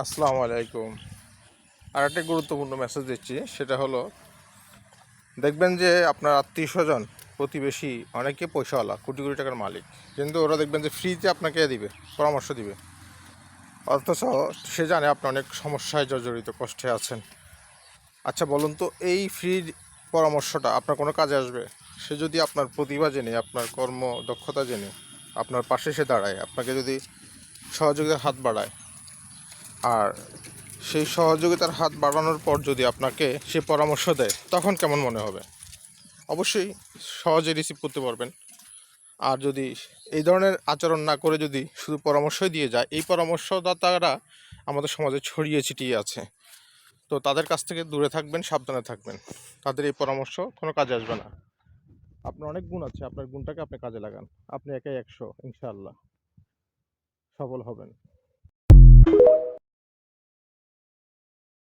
আসসালামু আলাইকুম। আর একটা গুরুত্বপূর্ণ মেসেজ দিচ্ছি, সেটা হলো দেখবেন যে আপনার আত্মীয় স্বজন প্রতিবেশী অনেকে পয়সাওয়ালা, কোটি কোটি টাকার মালিক, কিন্তু ওরা দেখবেন যে ফ্রিতে আপনাকে দিবে, পরামর্শ দিবে, অথচ সে জানে আপনি অনেক সমস্যায় জর্জরিত, কষ্টে আছেন। আচ্ছা বলুন তো, এই ফ্রি পরামর্শটা আপনার কোনো কাজে আসবে? সে যদি আপনার প্রতিভা জেনে, আপনার কর্ম দক্ষতা জেনে আপনার পাশে এসে দাঁড়ায়, আপনাকে যদি সহযোগিতার হাত বাড়ায়, আর সেই সহযোগিতার হাত বাড়ানোর পর যদি আপনাকে সে পরামর্শ দেয়, তখন কেমন মনে হবে? অবশ্যই সহজে রিসিভ করতে পারবেন। আর যদি এই ধরনের আচরণ না করে যদি শুধু পরামর্শই দিয়ে যায়, এই পরামর্শদাতারা আমাদের সমাজে ছড়িয়ে ছিটিয়ে আছে। তো তাদের কাছ থেকে দূরে থাকবেন, সাবধানে থাকবেন। তাদের এই পরামর্শ কোনো কাজে আসবে না। আপনার অনেক গুণ আছে, আপনার গুণটাকে আপনি কাজে লাগান। আপনি একাই 100, ইনশাআল্লাহ সফল হবেন।